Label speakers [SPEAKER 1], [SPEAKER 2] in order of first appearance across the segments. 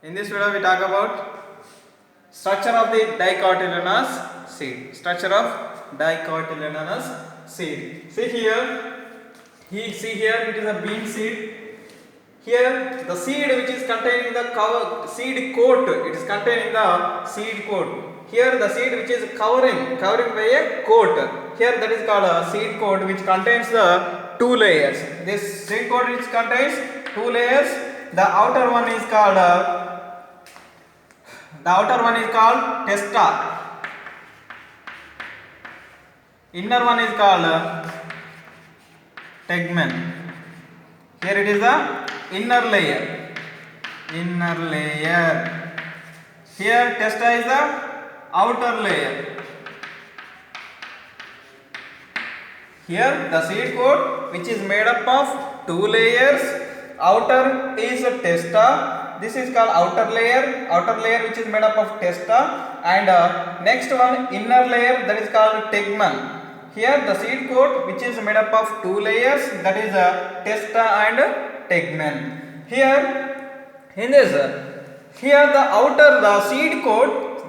[SPEAKER 1] In this video we talk about structure of the dicotyledonous seed. Structure of dicotyledonous seed. See here it is a bean seed. Here the seed which is contained in the seed coat, it is contained in the seed coat. Here the seed which is covering by a coat. Here that is called a seed coat, which contains the two layers. This seed coat which contains two layers. The outer one is called testa. Inner one is called tegmen. Here it is the inner layer. Here testa is the outer layer. Here the seed coat which is made up of two layers. Outer is a testa. This is called outer layer which is made up of testa, and next one inner layer, that is called tegmen. Here the seed coat which is made up of two layers, that is testa and tegmen. Here in this, here the outer, the seed coat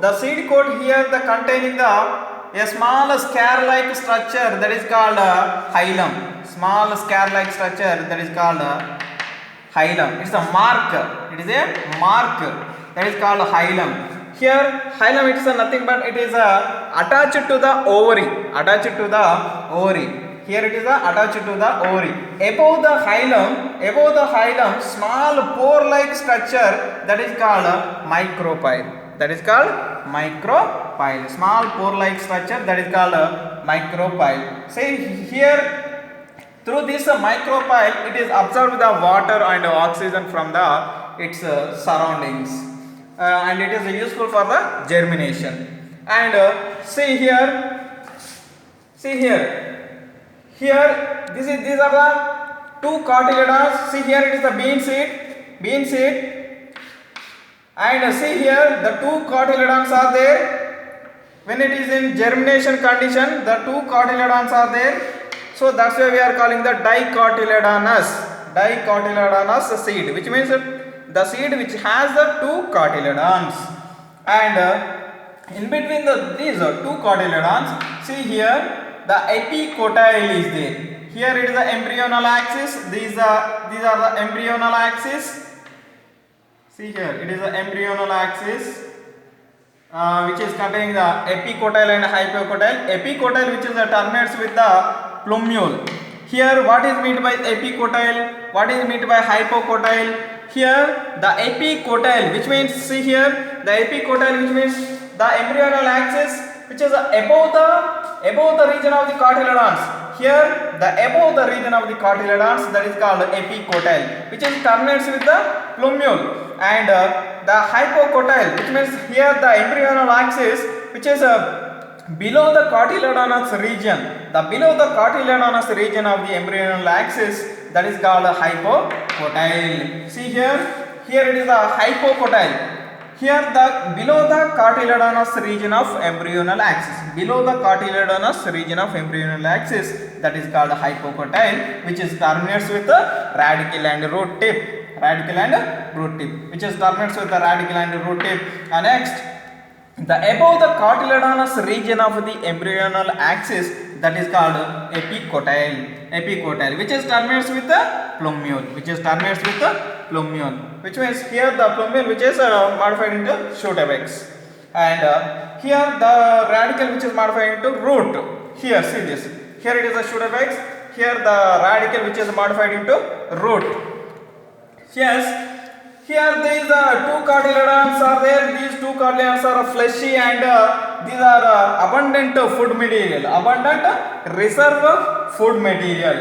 [SPEAKER 1] here the containing a small scare like structure, that is called hilum. Small scare like structure, that is called hilum. It is a mark. That is called hilum. Here hilum, it is nothing but it is attached to the ovary. Here it is attached to the ovary. Above the hilum, small pore like structure, that is called micropyle. Small pore like structure, that is called micropyle. See here, through this micropyle, it is absorbed the water and oxygen from its surroundings, and it is useful for the germination. And see here, these are the two cotyledons. See here, it is the bean seed, and see here the two cotyledons are there. When it is in germination condition, the two cotyledons are there. So that's why we are calling the dicotyledonous seed, which means the seed which has the two cotyledons. And in between these two cotyledons, see here the epicotyle is there. Here it is the embryonal axis. These are the embryonal axis. See here, it is the embryonal axis, which is containing the epicotyle and hypocotyle. Epicotyle, which is terminates with the plumule. Here what is meant by epicotyle? What is meant by hypocotyle? Here the epicotyle, which means, see here, the epicotyle, which means the embryonal axis which is above the region of the cotyledons. Here the above the region of the cotyledons, that is called epicotyle, which is terminates with the plumule. And the hypocotyle, which means here the embryonal axis which is below the cotyledonous region. The below the cotyledonous region of the embryonal axis, that is called hypocotyle. See here it is the hypocotyle. Here the below the cotyledonous region of embryonal axis. That is called hypocotyle, which is terminates with the radicle and root tip. Which is terminates with the radicle and root tip. And next, the above the cotyledonous region of the embryonal axis, that is called epicotyle, which is terminates with the plumule. Which means here the plumule, which is modified into shoot apex, and here the radicle, which is modified into root. Here see this. Here it is a shoot apex. Here the radicle, which is modified into root. Yes. Here these two cotyledons are there. These two cotyledons are fleshy, and these are abundant food material. Reserve food material.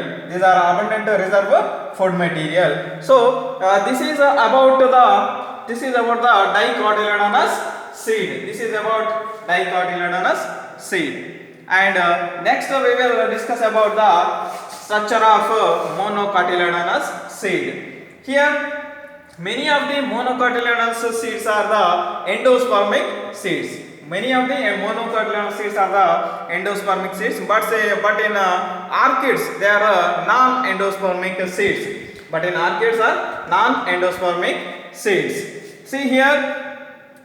[SPEAKER 1] So this is about the dicotyledonous seed. And next we will discuss about the structure of monocotyledonous seed. Here many of the monocotyledonous seeds are the endospermic seeds. But in orchids they are non-endospermic seeds. Seeds. See here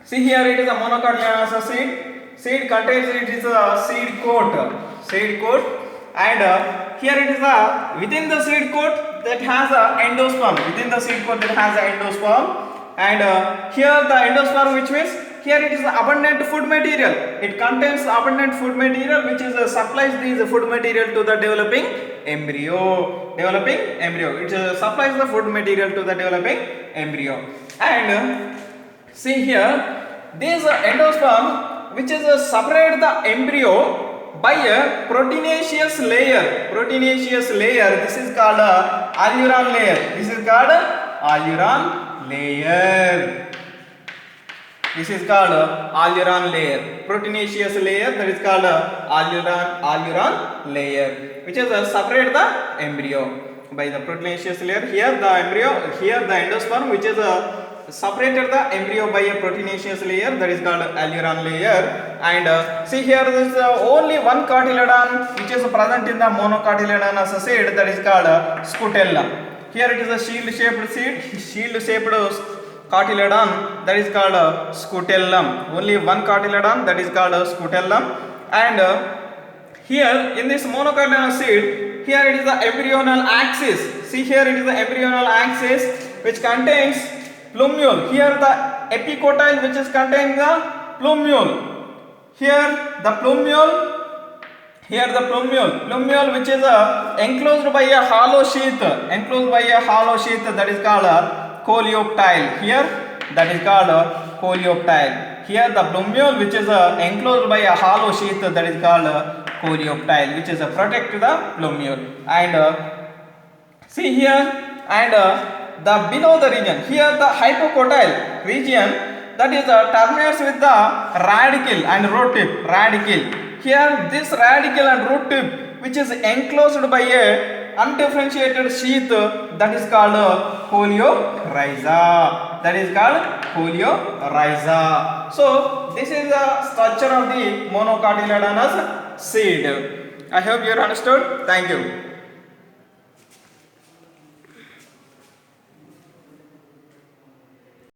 [SPEAKER 1] it is a monocotyledonous seed. Seed contains it is a seed coat, and here it is a within the seed coat that has a endosperm, and here the endosperm, which means here it is abundant food material. It contains abundant food material which is supplies these food material to the developing embryo. It supplies the food material to the developing embryo. And see here, this endosperm which is separate the embryo by a proteinaceous layer. This is called alluron layer. Proteinaceous layer, that is called alluron layer, which is separate the embryo by the proteinaceous layer. Here the endosperm which is separated the embryo by a proteinaceous layer, that is called alluron layer. And see here, there is only one cotyledon which is present in the monocotyledonous seed, that is called scutellum. Here it is a shield shaped cotyledon, that is called scutellum. Only one cotyledon, that is called scutellum. And here in this monocotyledonous seed, here it is the embryonal axis. See here, it is the embryonal axis which contains plumule. Here the epicotyle which is containing the plumule. Here the plumule which is enclosed by a hollow sheath, that is called coleoptile. Here that is called coleoptile. Here the plumule which is enclosed by a hollow sheath, that is called coleoptile, which is protect the plumule. And see here, and the below the region, here the hypocotyle region, that is terminates with the radicle and root tip. Here this radicle and root tip which is enclosed by a undifferentiated sheath, that is called coleorhiza. So this is the structure of the monocotyledonous seed. I hope you understood. Thank you.